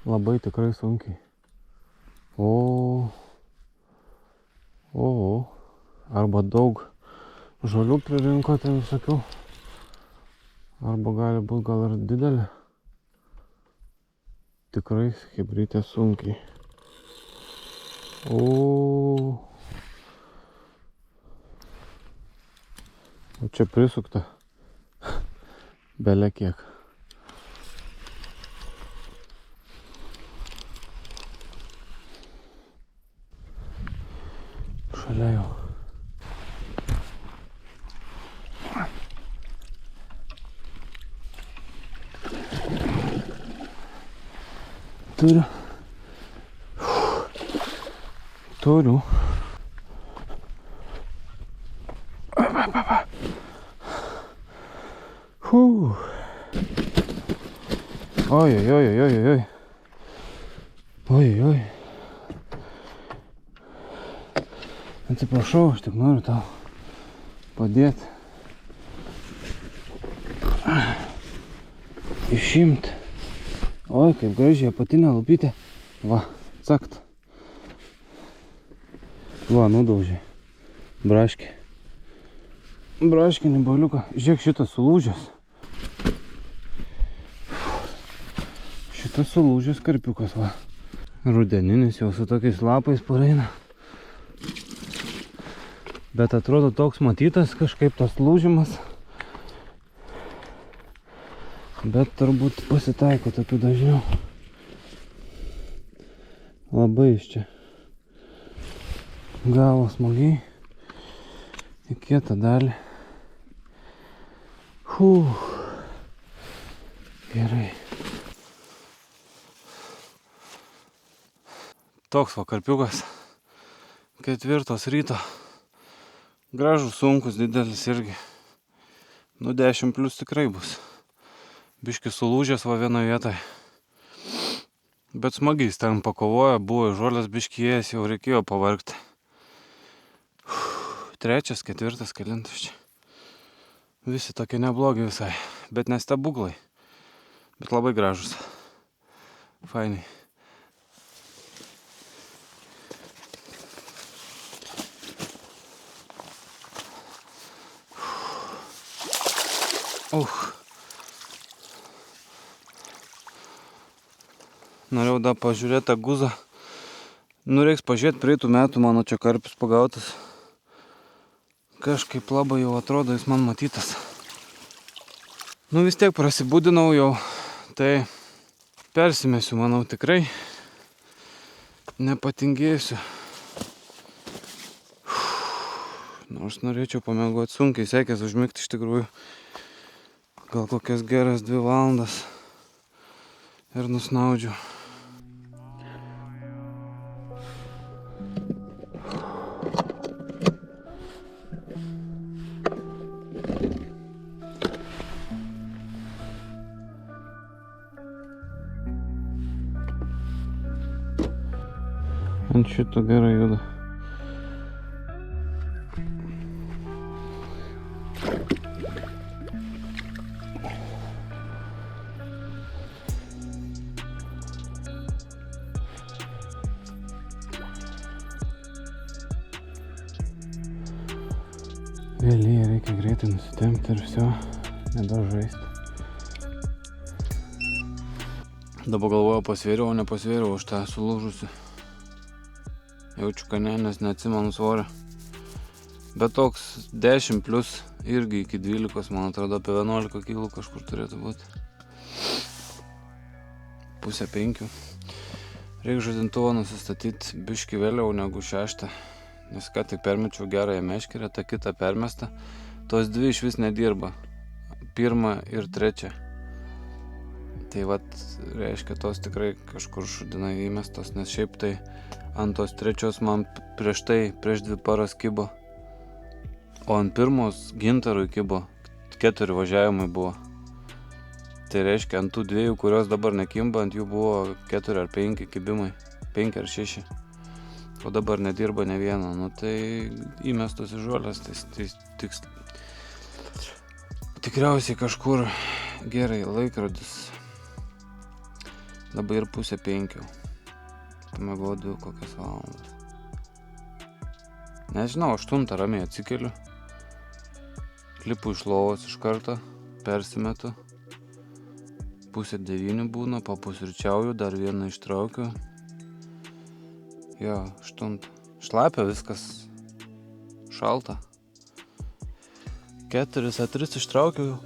Labai tikrai sunkiai. O. Arba daug žolių pririnko ten visokių. Arba gali būt gal ir didelė. Tikrai chebrytė sunkiai. O čia prisukta. Bele kiek. Šalia jau. Turiu. Oi. Atsiprašau, aš tik noriu tau padėti. Išimti. Oi, kaip gražiai apatinė lupytė. Va, cakt. Va, nudaužė. Braškį. Braškinį baliuką. Žiūrėk, šitas sulūžęs. Šitas sulūžęs karpiukas, va. Rudeninis jau su tokiais lapais pareina. Bet atrodo toks matytas kažkaip tas lūžimas. Bet turbūt pasitaiko tokių dažniau. Labai iš čia. Gavo smagiai. Į kietą dalį. Gerai. Toks va karpiukas. 4 ryto. Gražus, sunkus, didelis irgi. 10 plius tikrai bus. Biškis sulūžęs va vienoje vietoje. Bet smagiai ten pakovojo, buvo žolės biškėjęs, jau reikėjo pavargti. 3, 4, kelintas čia. Visi tokie neblogi visai, bet nestebuklai. Bet labai gražus. Fainiai. Norėjau dar pažiūrėti tą guzą. Reiks pažiūrėti praeitų metų mano čia karpis pagautas. Kažkaip labai jau atrodo jis man matytas. Vis tiek prasibudinau jau. Tai persimesiu, manau, tikrai. Nepatingėsiu. Nors norėčiau pamiegoti, sunkiai sekės užmigti iš tikrųjų. Gal kokias geras 2 valandas. Ir nusnaudžiu. Ant šito gerai juda. Vėlyje reikia greitai nusitempti ir viso, nedaug žaisti. Dabar galvoju pasvėriau, o nepasvėriau už tą sulūžusi. Jaučiu, kad nes neatsimenu svorio. Bet toks 10 plius irgi iki 12, man atrodo, apie 11 kilų kažkur turėtų būti. Pusę 5. Reikia žadintuvą nusistatyti biškį vėliau negu 6. Nes ką tik permečiau gerąją meškerę, tą kitą permestą. Tos 2 iš vis nedirba. 1 ir 3. Tai vat, reiškia, tos tikrai kažkur šudinai įmestos, nes šiaip tai ant tos 3 man prieš 2 paras kibo. O ant 1 gintarui kibo. 4 važiavimai buvo. Tai reiškia, ant tų 2, kurios dabar nekimba, ant jų buvo 4 ar 5 kibimai. 5 ar 6. O dabar nedirba ne vieno. Tai įmestos į žolės, tai tikriausiai kažkur gerai laikrodis. Dabar ir 4:30. Pamėgau 2 kokias valandas. Nežinau, 8 ramiai atsikeliu. Lipu iš lovos iš karto, persimetu. 8:30 būna, papusryčiauju, dar vieną ištraukiu. Jo, 8. Šlapia viskas. Šalta. 4-3 ištraukiu.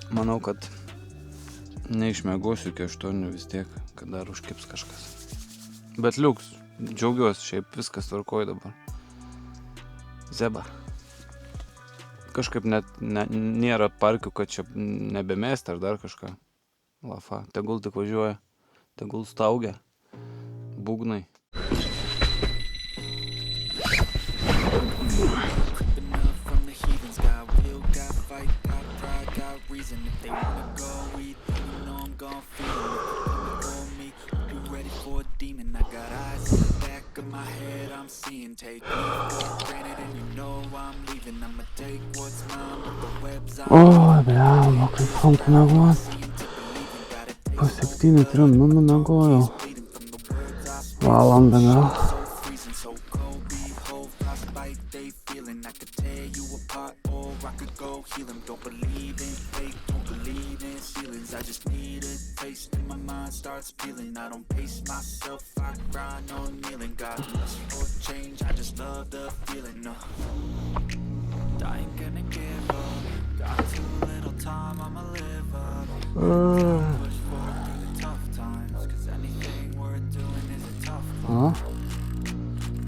Manau, kad neišmiegosiu iki 8 vis tiek, kad dar užkips kažkas. Bet liuks, džiaugiuosi, šiaip viskas tvarkoj dabar. Zeba. Kažkaip net nėra parkių, kad čia nebemesti ar dar kažką. Lafa, tegul tik važiuoja, tegul staugia. Būgnai. Oi, bliamba, kaip sunku miegot. Po 7:03 numiegojau. Valandą gal.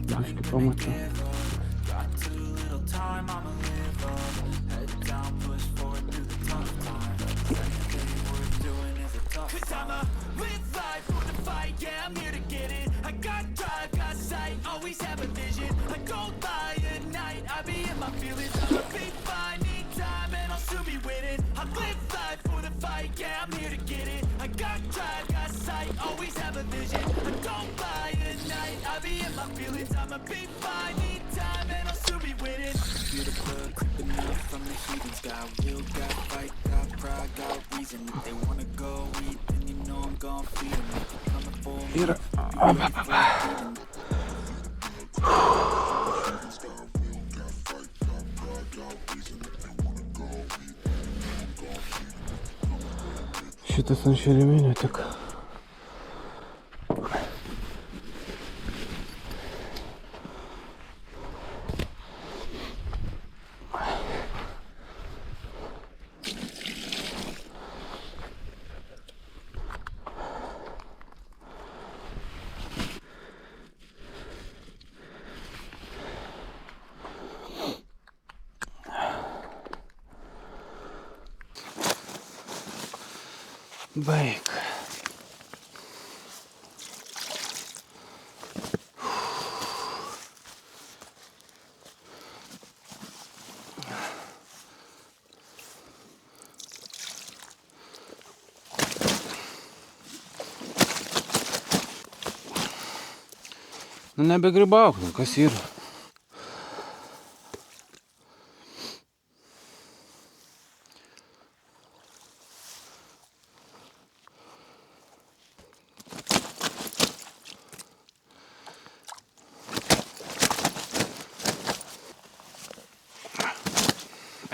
Biškį pamačiau. Ir šitas ant šeriminio tik. Baik. Nu nebegrybauk, nu kas yra.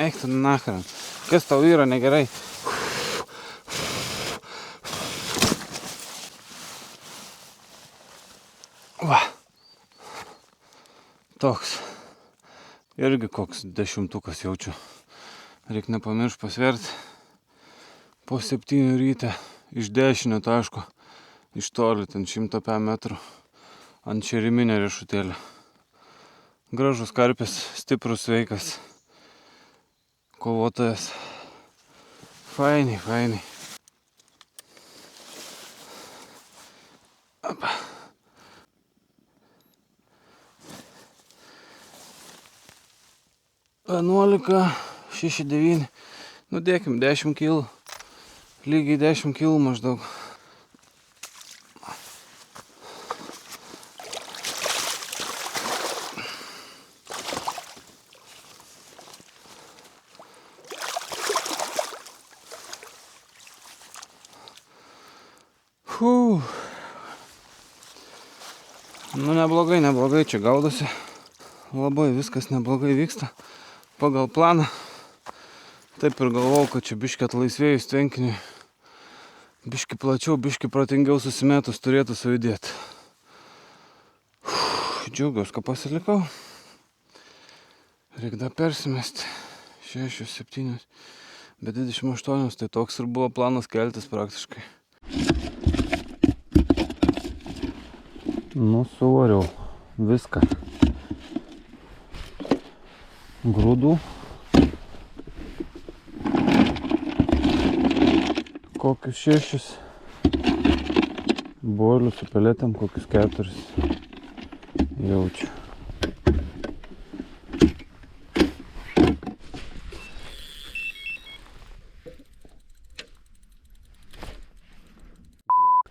Eik tu nachran. Kas tau yra negerai? Va. Toks. Irgi koks 10 jaučiu. Reik nepamiršt pasvert. Po 7 ryte iš dešinio taško. Iš toli ten 100 metrų. Ant šeriminio riešutėlio. Gražus karpis, stiprus, sveikas. Kovotojas. Fainiai, fainiai. Apa. Vienuolika, 6-9. Nudėkim 10 kg. Lygiai 10 kg maždaug. Nu, neblogai čia gaudosi. Labai viskas neblogai vyksta. Pagal planą. Taip ir galvau, kad čia biškį atlaisvėjus tvenkiniui. Biškį plačiau, biškį protingiau susimetus turėtų sujudėti. Džiaugiuosi, kad pasilikau. Reikia dar persimesti. 6, 7, bet 28, tai toks ir buvo planas keltis praktiškai. Nu, suvariau viską. Grūdų. Kokius 6. Bolių su peletėm kokius 4. Jaučiu.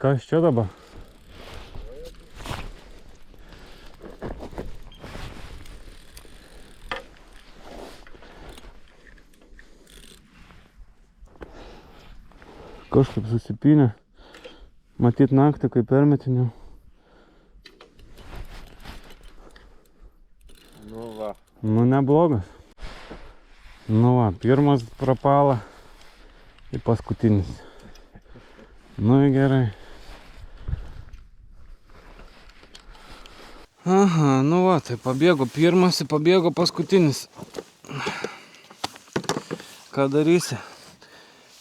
Kas čia dabar? Kažkaip susipynė. Matyt naktį, kai permetiniau. Nu va. Nu, neblogas. Nu va, pirmas prapala ir paskutinis. Nu gerai. Aha, nu va, tai pabėgo pirmas ir pabėgo paskutinis. Ką darysi?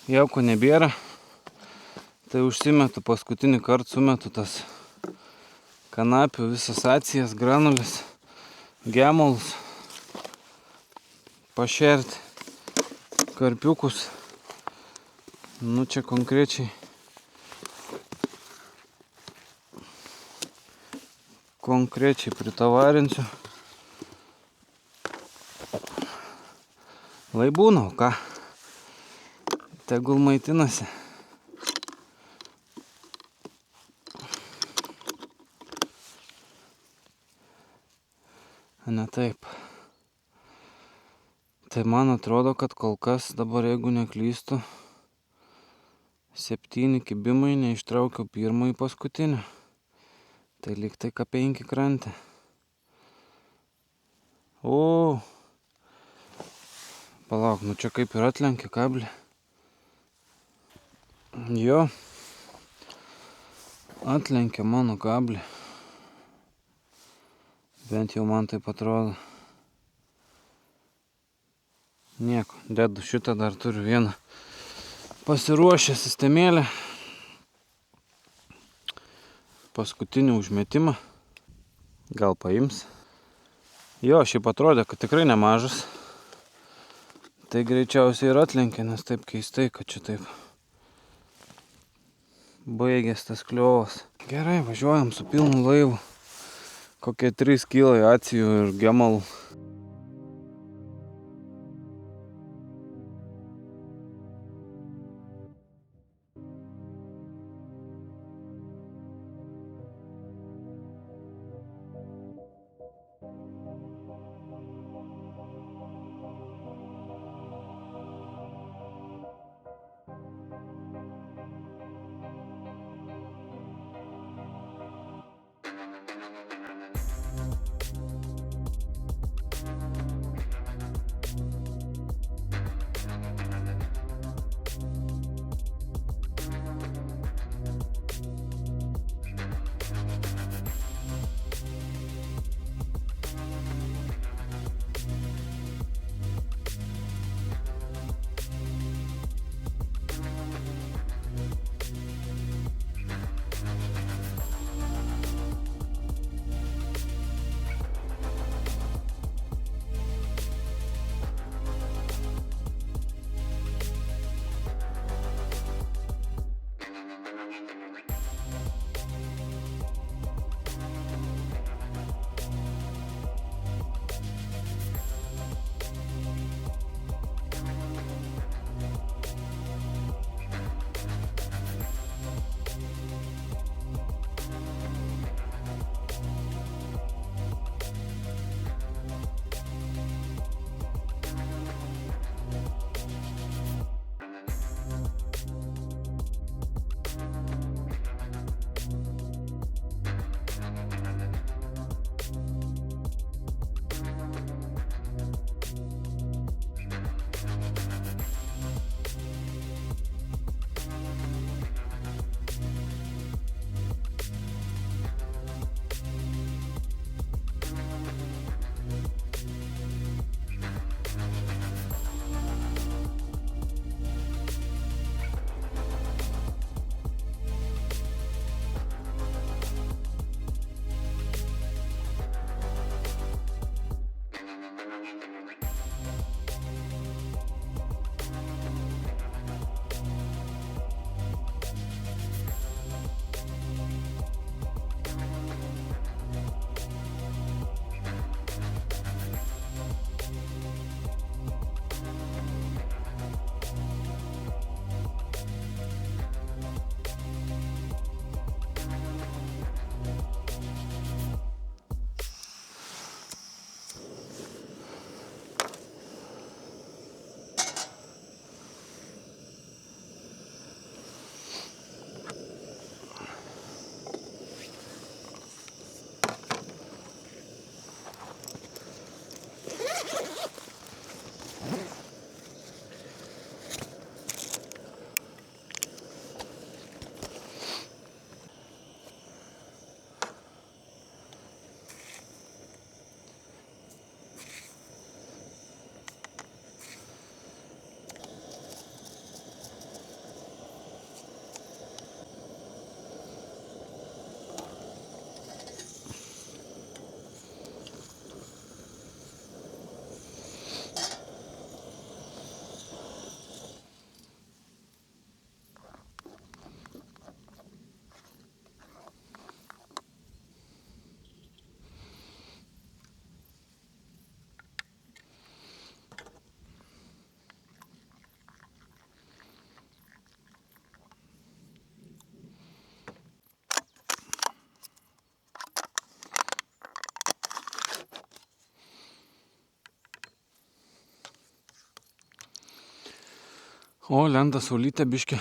Jauko nebėra. Tai užsimetu paskutinį kartą, sumetu tas kanapių, visas acijas, granulės, gemalus, pašerti, karpiukus. Nu čia konkrečiai pritavarinsiu. Lai būna, o ką? Tegul maitinasi. Ne taip. Tai man atrodo, kad kol kas dabar, jeigu neklystu, 7 kibimai, neištraukiau pirmą į paskutinį. Tai lyg tai ką 5 krantė. O, palauk, nu čia kaip ir atlenkia kablį. Jo, atlenkia mano kablį. Bent jau man taip atrodo. Nieko, dedu šitą, dar turiu vieną pasiruošę sistemėlę. Paskutinį užmetimą. Gal paims. Jo, šiaip atrodė, kad tikrai nemažas. Tai greičiausiai ir atlenkė, nes taip keistai, kad čia taip baigės tas kliovas. Gerai, važiuojam su pilnu laivu. Kokie 3 kilai acijų ir gemalų. O lenda saulytė biškį.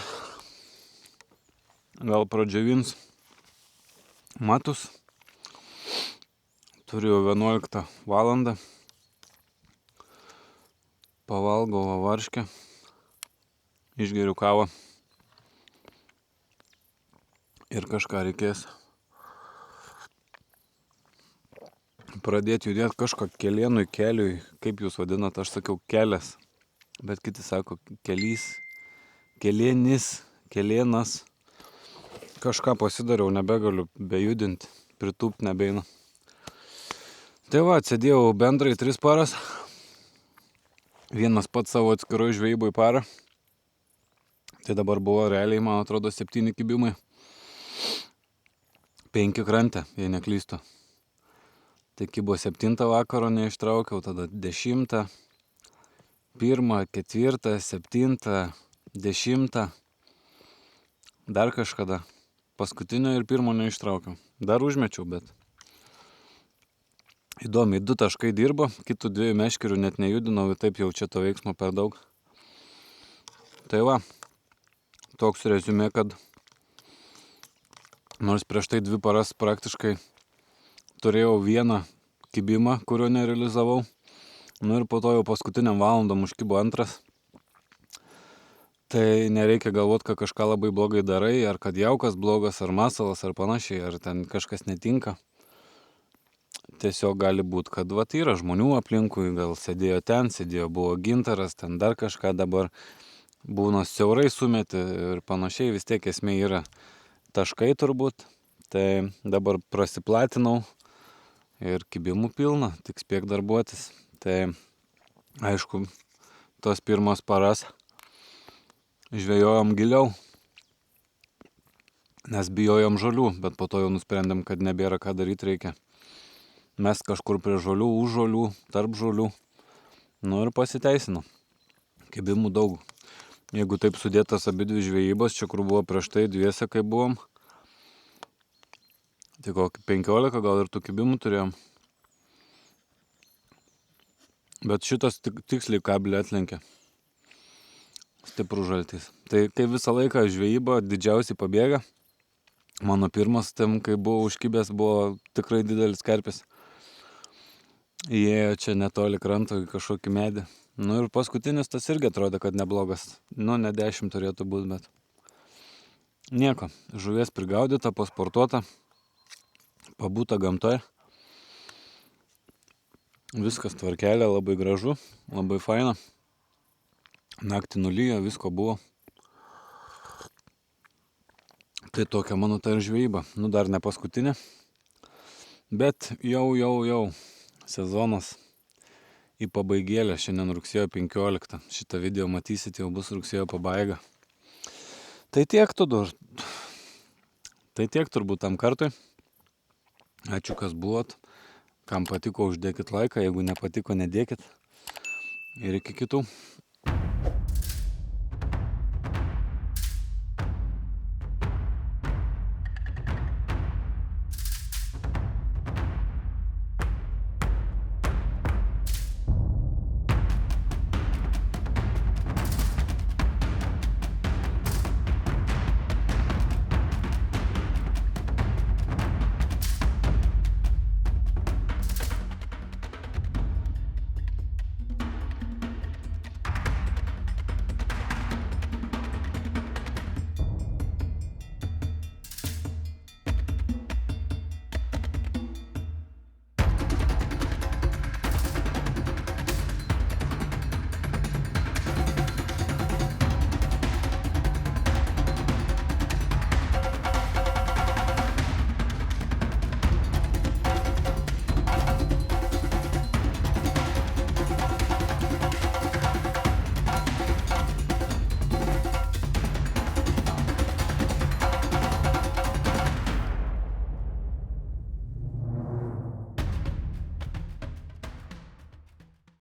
Gal pradžiavins matus. Turiu 11 valandą. Pavalgau varškę. Išgeriu kavą. Ir kažką reikės pradėti judėti kažko kelienui, keliui, kaip jūs vadinat, aš sakiau kelias, bet kiti sako kelys, kelienis, kelienas. Kažką pasidariau, nebegaliu bejudinti, pritūpt nebeina. Tai va, atsėdėjau bendrai 3 paras. Vienas pats savo atskiroj žvejyboj parą. Tai dabar buvo realiai, man atrodo, 7 kibimai. 5 krante, jei neklystu. Tai kibo 7 vakaro neištraukiau, tada 10, 1, 4, 7, 10, dar kažkada. Paskutinio ir 1 neištraukiau. Dar užmečiau, bet įdomiai, 2 taškai dirbo, kitų 2 meškerių net nejudinau, taip jau čia to veiksmo per daug. Tai va, toks reziumė, kad nors prieš tai 2 paras praktiškai turėjau 1 kibimą, kurio nerealizavau. Nu ir po to jau paskutiniam valandom užkibo 2. Tai nereikia galvoti, kad kažką labai blogai darai, ar kad jaukas blogas, ar masalas, ar panašiai, ar ten kažkas netinka. Tiesiog gali būti, kad vat yra žmonių aplinkui, gal sėdėjo ten, buvo gintaras, ten dar kažką dabar būna siaurai sumeti ir panašiai, vis tiek esmė yra taškai turbūt. Tai dabar prasiplatinau ir kibimų pilna, tik spėk darbuotis. Tai aišku, tos 1 paras žvejojom giliau, nes bijojom žolių, bet po to jau nusprendėm, kad nebėra ką daryti, reikia mes kažkur prie žolių, už žolių, tarp žolių. Nu ir pasiteisino. Kibimų daug. Jeigu taip sudėtas abi 2 žvejybos, čia kur buvo prieš tai 2, kai buvom, tai kokį 15 gal ir tų kibimų turėjom. Bet šitas tiksliai kablį atlenkė. Stiprų žaltys. Tai kai visą laiką žvejyba didžiausiai pabėga. Mano pirmas tam, kai buvo užkibęs, buvo tikrai didelis karpis. Įėjo čia netoli kranto į kažkokį medį. Nu ir paskutinis tas irgi atrodo, kad neblogas. Nu, ne 10 turėtų būti, bet nieko. Žuvies prigaudyta, pasportuota, pabūta gamtoje. Viskas tvarkelė, labai gražu, labai faina. Naktį nulyjo, visko buvo. Tai tokia mano ta ir žvejyba. Nu dar ne paskutinė. Bet jau sezonas į pabaigėlę. Šiandien rugsėjo 15. Šitą video matysit, jau bus rugsėjo pabaiga. Tai tiek turbūt tam kartui. Ačiū, kas buvot. Kam patiko, uždėkit laiką. Jeigu nepatiko, nedėkit. Ir iki kitų.